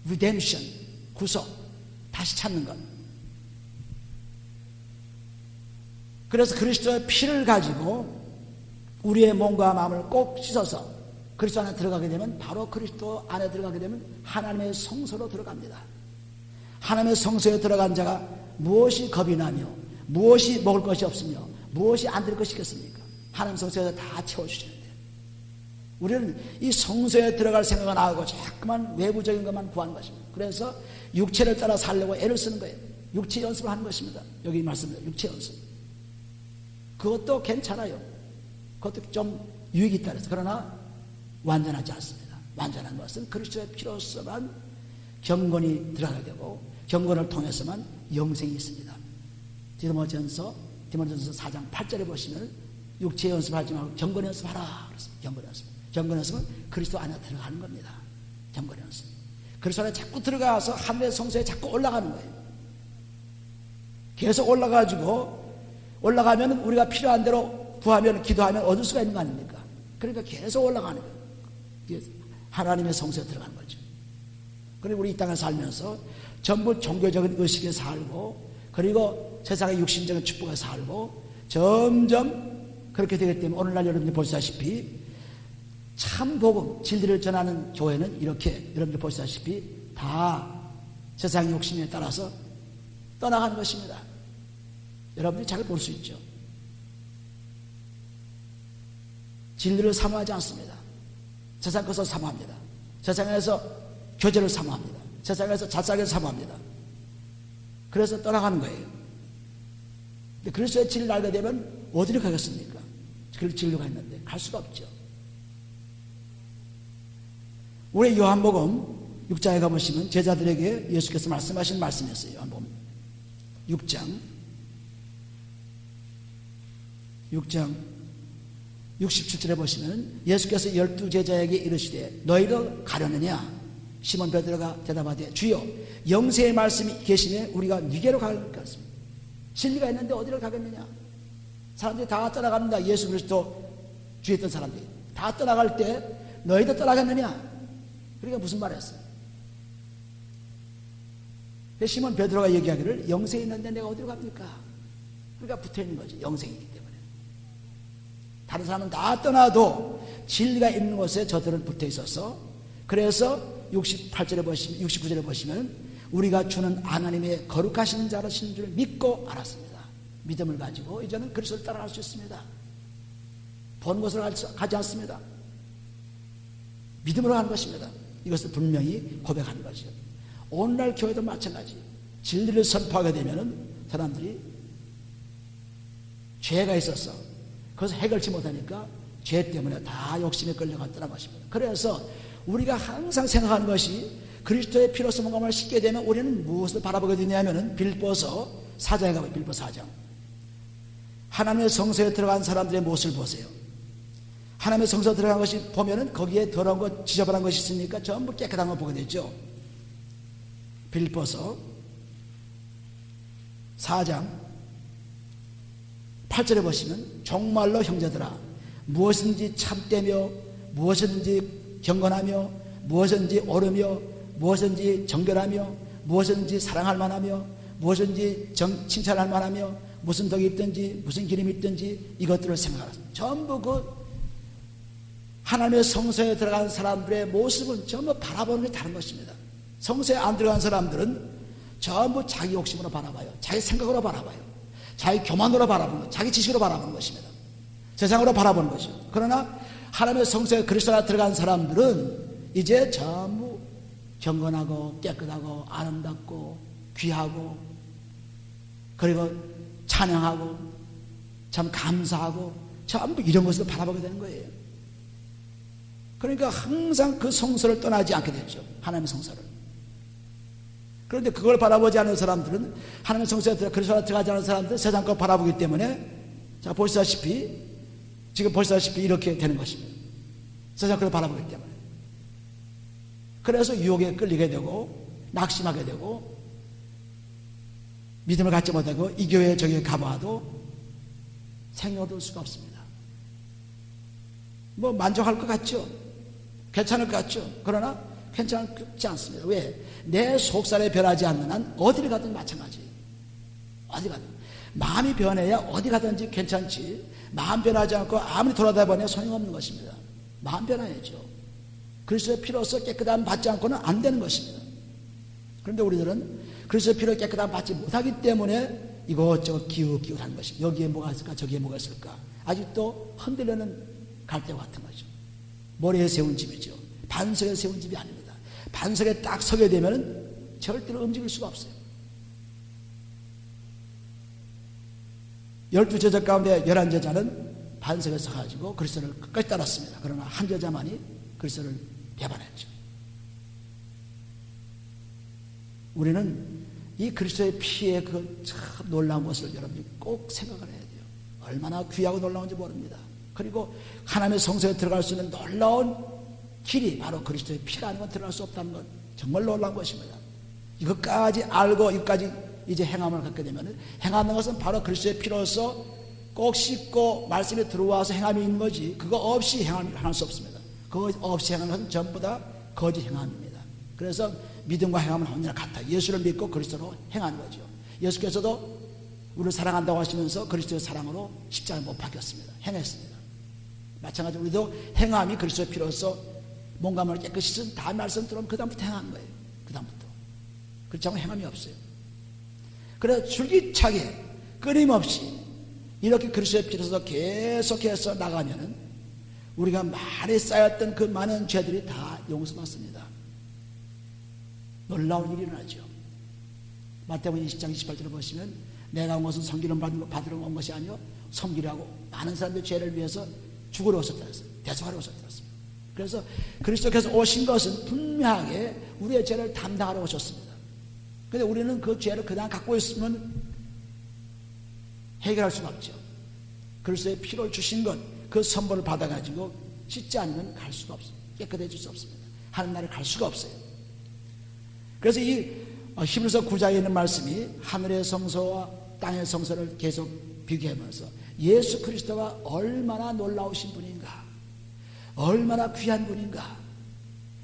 redemption, 구속, 다시 찾는 것. 그래서 그리스도의 피를 가지고 우리의 몸과 마음을 꼭 씻어서 그리스도 안에 들어가게 되면 바로 그리스도 안에 들어가게 되면 하나님의 성소로 들어갑니다. 하나님의 성소에 들어간 자가 무엇이 겁이 나며 무엇이 먹을 것이 없으며 무엇이 안 될 것이 있겠습니까? 하나님 성소에서 다 채워주시는데 우리는 이 성소에 들어갈 생각은 안 하고 자꾸만 외부적인 것만 구하는 것입니다. 그래서 육체를 따라 살려고 애를 쓰는 거예요. 육체 연습을 하는 것입니다. 여기 말씀드린 육체 연습. 그것도 괜찮아요. 그것도 좀 유익이 있다 그래서. 그러나 완전하지 않습니다. 완전한 것은 그리스도의 피로서만 경건이 들어가게 되고 경건을 통해서만 영생이 있습니다. 디모데전서 4장 8절에 보시면 육체 연습하지 말고 경건 연습하라 그랬습니다. 경건 연습. 경건 연습은 그리스도 안에 들어가는 겁니다. 경건 연습. 그리스도 안에 자꾸 들어가서 하늘의 성소에 자꾸 올라가는 거예요. 계속 올라가면 우리가 필요한 대로 구하면 기도하면 얻을 수가 있는 거 아닙니까? 그러니까 계속 올라가는 거예요. 하나님의 성소에 들어가는 거죠. 그리고 우리 이 땅에 살면서 전부 종교적인 의식에 살고 그리고 세상의 육신적인 축복에 살고 점점 그렇게 되기 때문에 오늘날 여러분들 보시다시피 참 복음 진리를 전하는 교회는 이렇게 여러분들 보시다시피 다 세상의 욕심에 따라서 떠나가는 것입니다. 여러분들이 잘 볼 수 있죠. 진리를 사모하지 않습니다. 세상 것을 사모합니다. 세상에서 교제를 사모합니다. 세상에서 자살을 사모합니다. 그래서 떠나가는 거예요. 근데 그리스도의 진리를 알게 되면 어디로 가겠습니까? 그 진리가 있는데 갈 수가 없죠. 우리 요한복음 6장에 가보시면 제자들에게 예수께서 말씀하신 말씀이었어요. 요한복음 6장 67절에 보시면 예수께서 12제자에게 이르시되 너희도 가려느냐? 시몬 베드로가 대답하되 주여 영생의 말씀이 계시네 우리가 네게로 갈까? 진리가 있는데 어디로 가겠느냐? 사람들이 다 떠나갑니다. 예수 그리스도 주에 있던 사람들이 다 떠나갈 때 너희도 떠나겠느냐? 그러니까 무슨 말을 했어요? 시몬 베드로가 얘기하기를 영생이 있는데 내가 어디로 갑니까? 그러니까 붙어있는 거죠. 영생이기 때문에. 다른 사람은 다 떠나도 진리가 있는 곳에 저들은 붙어 있어서 그래서 68절에 보시면 69절에 보시면 우리가 주는 하나님의 거룩하신 자라신 줄 믿고 알았습니다. 믿음을 가지고 이제는 그리스도를 따라갈 수 있습니다. 본 것을 가지 않습니다. 믿음으로 가는 것입니다. 이것을 분명히 고백하는 것이죠. 오늘날 교회도 마찬가지. 진리를 선포하게 되면은 사람들이 죄가 있어서 그것을 해결치 못하니까 죄 때문에 다 욕심에 끌려갔다는 것입니다. 그래서 우리가 항상 생각하는 것이 그리스도의 피로서 뭔가를 씻게 되면 우리는 무엇을 바라보게 되냐면은 빌보서 4장에 가면 빌보서 4장. 하나님의 성소에 들어간 사람들의 모습을 보세요. 하나님의 성소에 들어간 것이 보면은 거기에 더러운 것, 지저분한 것이 있으니까 전부 깨끗한 걸 보게 되죠. 빌보서 4장 8절에 보시면 정말로 형제들아 무엇인지 참되며 무엇이든지 경건하며 무엇인지 옳으며 무엇인지 정결하며 무엇인지 사랑할 만하며 무엇인지 칭찬할 만하며 무슨 덕이 있든지 무슨 기름이 있든지 이것들을 생각하라. 전부 그 하나님의 성소에 들어간 사람들의 모습은 전부 바라보는 게 다른 것입니다. 성소에 안 들어간 사람들은 전부 자기 욕심으로 바라봐요. 자기 생각으로 바라봐요. 자기 교만으로 바라보는 것, 자기 지식으로 바라보는 것입니다. 세상으로 바라보는 것이죠. 그러나 하나님의 성소에 그리스도가 들어간 사람들은 이제 전부 경건하고 깨끗하고 아름답고 귀하고 그리고 찬양하고 참 감사하고 전부 이런 것을 바라보게 되는 거예요. 그러니까 항상 그 성소를 떠나지 않게 됐죠. 하나님의 성소를. 그런데 그걸 바라보지 않는 사람들은 하나님의 성소에 그리스도가 들어가지 않는 사람들은 세상 걸 바라보기 때문에 자, 지금 보시다시피 이렇게 되는 것입니다. 세상 그걸 바라보기 때문에. 그래서 유혹에 끌리게 되고 낙심하게 되고 믿음을 갖지 못하고 이 교회 저 교회 가봐도 생명을 얻을 수가 없습니다. 뭐 만족할 것 같죠? 괜찮을 것 같죠? 그러나 괜찮지 않습니다. 왜? 내 속살에 변하지 않는 한 어디를 가든 마찬가지. 어디 가든 마음이 변해야 어디 가든지 괜찮지. 마음 변하지 않고 아무리 돌아다녀봐야 소용없는 것입니다. 마음 변화야죠. 그리스도의 피로서 깨끗함 받지 않고는 안 되는 것입니다. 그런데 우리들은 그리스도의 피로 깨끗함 받지 못하기 때문에 이것저것 기웃기웃하는 것입니다. 여기에 뭐가 있을까 저기에 뭐가 있을까. 아직도 흔들려는 갈대와 같은 거죠. 모래에 세운 집이죠. 반석에 세운 집이 아닙니다. 반석에 딱 서게 되면 절대로 움직일 수가 없어요. 12제자 가운데 11제자는 반석에 서가지고 그리스도를 끝까지 따랐습니다. 그러나 한 제자만이 그리스도를 배반했죠. 우리는 이 그리스도의 피의 그 참 놀라운 것을 여러분이 꼭 생각을 해야 돼요. 얼마나 귀하고 놀라운지 모릅니다. 그리고 하나님의 성소에 들어갈 수 있는 놀라운 길이 바로 그리스도의 피가 아니면 들어갈 수 없다는 건 정말 놀라운 것입니다. 이것까지 알고 이것까지 이제 행함을 갖게 되면 행하는 것은 바로 그리스도의 피로서 꼭 씻고 말씀에 들어와서 행함이 있는 거지 그거 없이 행할 수 없습니다. 그거 없이 행하는 것은 전부 다 거짓 행함입니다. 그래서 믿음과 행함은 언제나 같아. 예수를 믿고 그리스도로 행하는 거죠. 예수께서도 우리를 사랑한다고 하시면서 그리스도의 사랑으로 십자가에 못 박혔습니다. 행했습니다. 마찬가지로 우리도 행함이 그리스도의 피로서 몸감을 깨끗이 쓴 다 말씀 들어오면 그 다음부터 행하는 거예요. 그 다음부터. 그렇지 않고 행함이 없어요. 그래서 줄기차게 끊임없이 이렇게 그리스도의 피로서 계속해서 나가면은 우리가 많이 쌓였던 그 많은 죄들이 다 용서받습니다. 놀라운 일이 일어나죠. 마태복음 20장 28절을 보시면 내가 온 것은 섬기는 받으러 온 것이 아니요 섬기라고 많은 사람들의 죄를 위해서 죽으러 오셨다 했어요. 대속하러 오셨다 했습니다. 그래서 그리스도께서 오신 것은 분명하게 우리의 죄를 담당하러 오셨습니다. 그런데 우리는 그 죄를 그냥 갖고 있으면 해결할 수가 없죠. 그리스도의 피를 주신 것, 그 선물을 받아가지고 씻지 않으면 갈 수가 없어요. 깨끗해질 수 없습니다. 하는 날에 갈 수가 없어요. 그래서 이 히브리서 9장에 있는 말씀이 하늘의 성소와 땅의 성소를 계속 비교하면서 예수 그리스도가 얼마나 놀라우신 분인가, 얼마나 귀한 분인가.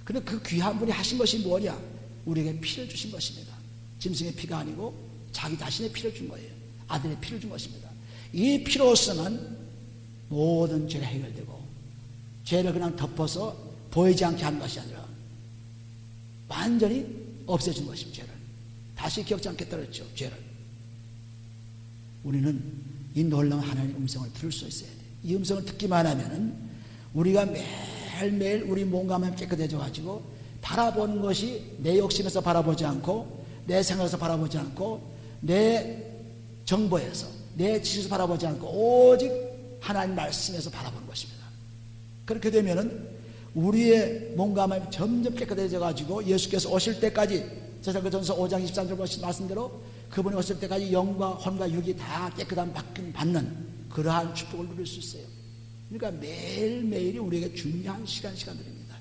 그런데 그 귀한 분이 하신 것이 뭐냐? 우리에게 피를 주신 것입니다. 짐승의 피가 아니고 자기 자신의 피를 준 거예요. 아들의 피를 준 것입니다. 이 피로서는 모든 죄가 해결되고 죄를 그냥 덮어서 보이지 않게 하는 것이 아니라 완전히 없애준 것입니다. 죄를 다시 기억지 않겠다 그랬죠. 죄를. 우리는 이 놀라운 하나님의 음성을 들을 수 있어야 돼요. 이 음성을 듣기만 하면은 우리가 매일매일 우리 몸과 마음이 깨끗해져 가지고 바라보는 것이 내 욕심에서 바라보지 않고 내 생각에서 바라보지 않고 내 정보에서 내 지식에서 바라보지 않고 오직 하나님 말씀에서 바라보는 것입니다. 그렇게 되면은 우리의 몸과 마음이 점점 깨끗해져 가지고 예수께서 오실 때까지 제사장전서 5장 23절 보신 말씀대로 그분이 오실 때까지 영과 혼과 육이 다 깨끗한 받는 그러한 축복을 누릴 수 있어요. 그러니까 매일매일이 우리에게 중요한 시간들입니다.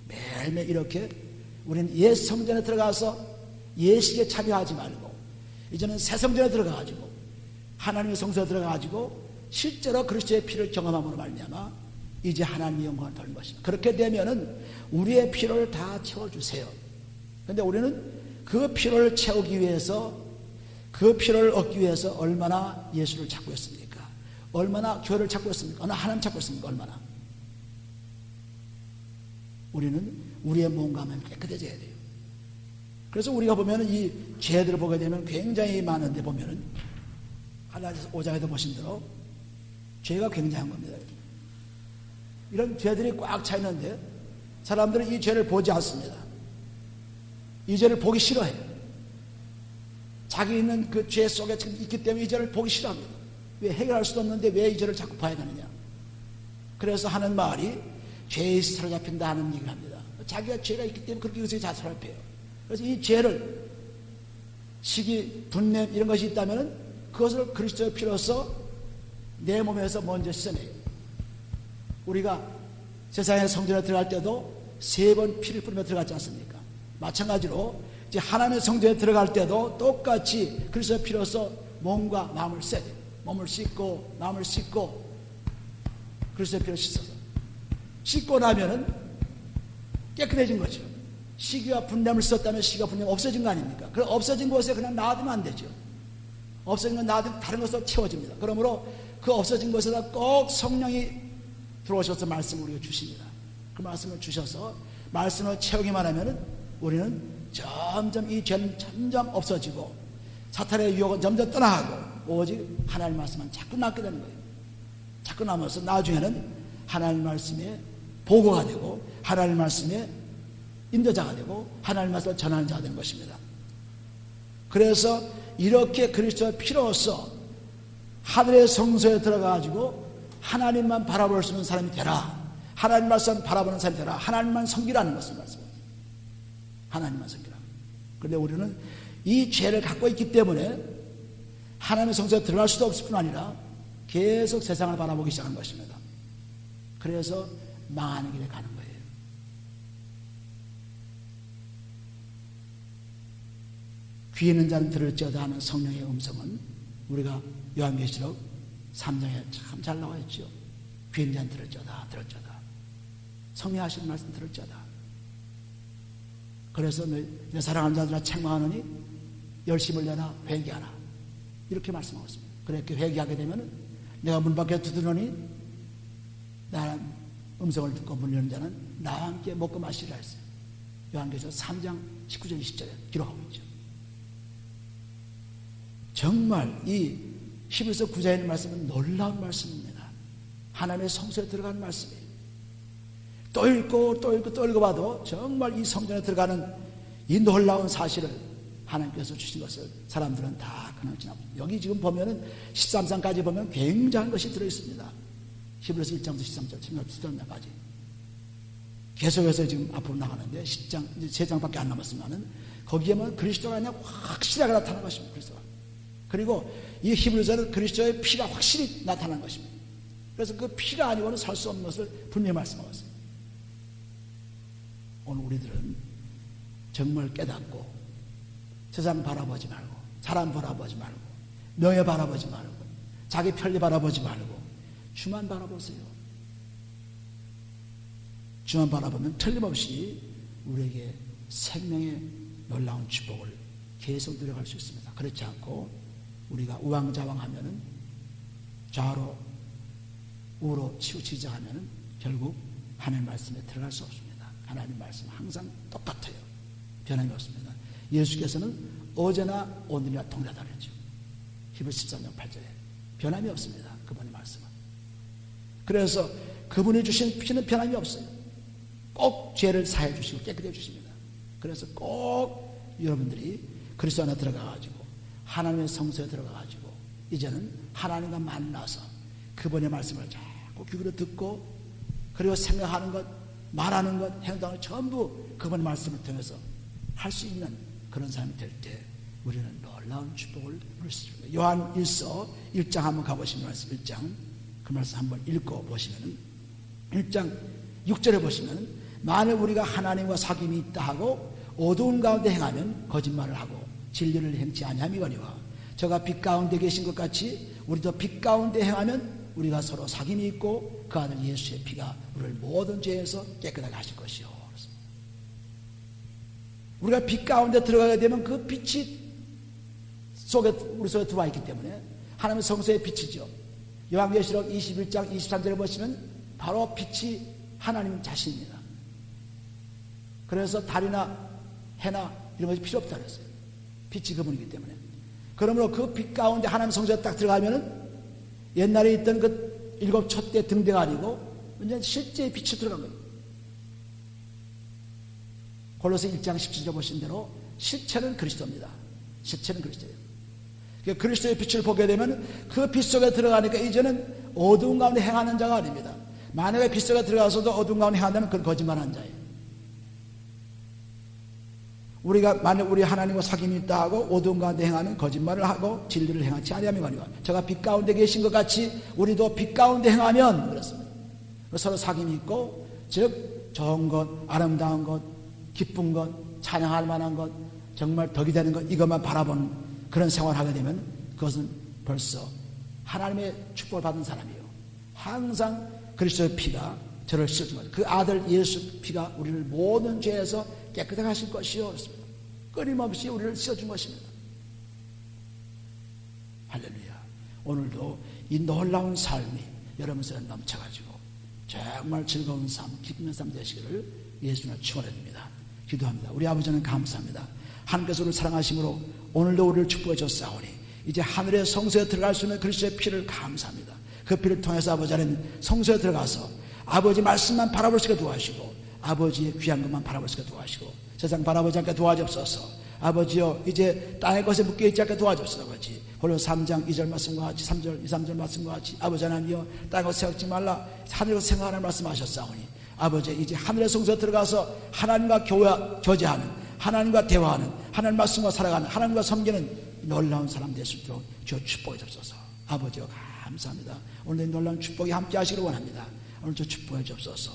매일매일 이렇게 우리는 옛 성전에 들어가서 예식에 참여하지 말고 이제는 새 성전에 들어가가지고 하나님의 성소에 들어가가지고 실제로 그리스도의 피를 경험함으로 말미암아 이제 하나님의 영광을 돌리는 것입니다. 그렇게 되면은 우리의 필요를 다 채워주세요. 그런데 우리는 그 필요를 채우기 위해서 그 필요를 얻기 위해서 얼마나 예수를 찾고 있습니까? 얼마나 교회를 찾고 있습니까? 얼마나 하나님 찾고 있습니까? 얼마나? 우리는 우리의 몸과 마음이 깨끗해져야 돼요. 그래서 우리가 보면은 이 죄들을 보게 되면 굉장히 많은데 보면은 하나님께서 5장에도 보신 대로 죄가 굉장한 겁니다. 이런 죄들이 꽉 차 있는데 사람들은 이 죄를 보지 않습니다. 이 죄를 보기 싫어해요. 자기 있는 그 죄 속에 있기 때문에 이 죄를 보기 싫어합니다. 왜 해결할 수도 없는데 왜 이 죄를 자꾸 봐야 되느냐. 그래서 하는 말이 죄에 사로잡힌다 하는 얘기를 합니다. 자기가 죄가 있기 때문에 그렇게 의식이 잘 사로잡혀요. 그래서 이 죄를 시기, 분냄 이런 것이 있다면 그것을 그리스도의 피로서 내 몸에서 먼저 씻어내요. 우리가 세상의 성전에 들어갈 때도 3번 피를 뿌리며 들어갔지 않습니까? 마찬가지로 이제 하나님의 성전에 들어갈 때도 똑같이 그리스도의 피로서 몸과 마음을 써야 돼요. 몸을 씻고 마음을 씻고 그리스도의 피로 씻어서 씻고 나면은 깨끗해진 거죠. 시기와 분냄을 썼다면 시기와 분냄이 없어진 거 아닙니까? 그럼 없어진 곳에 그냥 놔두면 안 되죠. 없어진 건 놔두면 다른 것으로 채워집니다. 그러므로 그 없어진 곳에다 꼭 성령이 들어오셔서 말씀을 우리가 주십니다. 그 말씀을 주셔서 말씀을 채우기만 하면은 우리는 점점 이 죄는 점점 없어지고 사탄의 유혹은 점점 떠나가고 오직 하나님의 말씀만 자꾸 낳게 되는 거예요. 자꾸 나면서 나중에는 하나님의 말씀에 보고가 되고 하나님의 말씀에 인도자가 되고 하나님의 말씀을 전하는 자가 되는 것입니다. 그래서 이렇게 그리스도의 피로서 하늘의 성소에 들어가가지고 하나님만 바라볼 수 있는 사람이 되라. 하나님 말씀 바라보는 사람이 되라. 하나님만 섬기라는 것을 말씀합니다. 하나님만 섬기라. 그런데 우리는 이 죄를 갖고 있기 때문에 하나님의 성소에 들어갈 수도 없을 뿐 아니라 계속 세상을 바라보기 시작한 것입니다. 그래서 망하는 길에 가는 거예요. 귀 있는 자는 들을지어다 하는 성령의 음성은 우리가 요한계시록 3장에 참 잘 나와 있죠. 귀 있는 자는 들을지어다, 들을지어다. 성령 하시는 말씀 들을지어다. 그래서 내 사랑하는 자들아 책망하노니 열심을 내라 회개하라. 이렇게 말씀하고 있습니다. 그렇게 회개하게 되면 내가 문 밖에 두드러니 나는 음성을 듣고 문 여는 자는 나와 함께 먹고 마시리라 했어요. 요한계시록 3장 19절 20절에 기록하고 있죠. 정말 이 히브리서 9장에 있는 말씀은 놀라운 말씀입니다. 하나님의 성소에 들어가는 말씀이에요. 또 읽고 또 읽고 또 읽어봐도 정말 이 성전에 들어가는 이 놀라운 사실을 하나님께서 주신 것을 사람들은 다 그냥 지나고 여기 지금 보면은 13장까지 보면 굉장한 것이 들어있습니다. 히브리서 1장부터 13장, 13장까지 계속해서 지금 앞으로 나가는데 10장, 이제 3장밖에 안 남았으면은 거기에만 그리스도가 그냥 확실하게 나타난 것입니다. 그리스도가. 그리고 이 히브리서는 그리스도의 피가 확실히 나타난 것입니다. 그래서 그 피가 아니고는 살 수 없는 것을 분명히 말씀하고 있습니다. 오늘 우리들은 정말 깨닫고 세상 바라보지 말고 사람 바라보지 말고 명예 바라보지 말고 자기 편리 바라보지 말고 주만 바라보세요. 주만 바라보면 틀림없이 우리에게 생명의 놀라운 축복을 계속 누려갈 수 있습니다. 그렇지 않고 우리가 우왕좌왕하면은 좌로 우로 치우치자 하면은 결국 하나님 말씀에 들어갈 수 없습니다. 하나님 말씀 항상 똑같아요. 변함이 없습니다. 예수께서는 어제나 오늘이나 동일하다 그랬죠. 히브리서 13장 8절에 변함이 없습니다. 그분의 말씀은. 그래서 그분이 주신 피는 변함이 없어요. 꼭 죄를 사해 주시고 깨끗해 주십니다. 그래서 꼭 여러분들이 그리스도 안에 들어가가지고 하나님의 성소에 들어가가지고 이제는 하나님과 만나서 그분의 말씀을 자꾸 귀 기울여 듣고 그리고 생각하는 것, 말하는 것, 행동을 전부 그분의 말씀을 통해서 할 수 있는 그런 사람이 될 때 우리는 놀라운 축복을 누릴 수 있습니다. 요한 1서 1장 한번 가보시면 말씀 1장 그 말씀 한번 읽고 보시면은 1장 6절에 보시면 만일 우리가 하나님과 사귐이 있다 하고 어두운 가운데 행하면 거짓말을 하고 진리를 행치 아니함이거니와 저가 빛 가운데 계신 것 같이 우리도 빛 가운데 행하면 우리가 서로 사귐이 있고 그 아들 예수의 피가 우리를 모든 죄에서 깨끗하게 하실 것이요. 우리가 빛 가운데 들어가게 되면 그 빛이 우리 속에 들어와 있기 때문에 하나님의 성소의 빛이죠. 요한계시록 21장 23절에 보시면 바로 빛이 하나님 자신입니다. 그래서 달이나 해나 이런 것이 필요 없다고 했어요. 빛이 그분이기 때문에. 그러므로 그 빛 가운데 하나님 성소에 딱 들어가면은 옛날에 있던 그 7 촛대 등대가 아니고 이제 실제의 빛이 들어간 거예요. 골로새 1장 17절 보신 대로 실체는 그리스도입니다. 실체는 그리스도예요. 그러니까 그리스도의 빛을 보게 되면 그 빛 속에 들어가니까 이제는 어두운 가운데 행하는 자가 아닙니다. 만약에 빛 속에 들어가서도 어두운 가운데 행한다면 그건 거짓말하는 자예요. 우리가 만약 우리 하나님과 사귐이 있다 하고 어두운 가운데 행하는 거짓말을 하고 진리를 행하지 아니하면거니와 저가 빛 가운데 계신 것 같이 우리도 빛 가운데 행하면 그렇습니다. 서로 사귐이 있고 즉 좋은 것, 아름다운 것, 기쁜 것, 찬양할 만한 것, 정말 덕이 되는 것 이것만 바라보는 그런 생활을 하게 되면 그것은 벌써 하나님의 축복을 받은 사람이에요. 항상 그리스도의 피가 저를 씻어준 거죠. 그 아들 예수 피가 우리를 모든 죄에서 깨끗하게 하실 것이요. 그렇습니다. 끊임없이 우리를 씻어준 것입니다. 할렐루야. 오늘도 이 놀라운 삶이 여러분 속에 넘쳐가지고 정말 즐거운 삶, 기쁜 삶 되시기를 예수님을 축원해드립니다. 기도합니다. 우리 아버지는 감사합니다. 하나님께서 우리를 사랑하심으로 오늘도 우리를 축복해 줬사오니 이제 하늘의 성소에 들어갈 수 있는 그리스도의 피를 감사합니다. 그 피를 통해서 아버지 하나님 성소에 들어가서 아버지 말씀만 바라볼 수 있게 도와주시고 아버지의 귀한 것만 바라볼 수 있게 도와주시고 세상 바라보지 않게 도와주옵소서. 아버지여 이제 땅의 것에 묶여있지 않게 도와주옵소서. 아버지 홀로 3장 2절 말씀과 같이 3절 2, 3절 말씀과 같이 아버지 하나님이여 땅의 것에 생각지 말라 하늘의 것에 생각하는 말씀하셨사오니 아버지 이제 하늘의 성소에 들어가서 하나님과 교제하는 하나님과 대화하는 하나님 말씀과 살아가는 하나님과 섬기는 놀라운 사람 될 수 있도록 주여 축복해 주옵소서. 아버지여 감사합니다. 오늘 놀라운 축복이 함께 하시기를 원합니다. 오늘 저 축복해 주옵소서.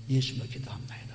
예수님을 기도합니다.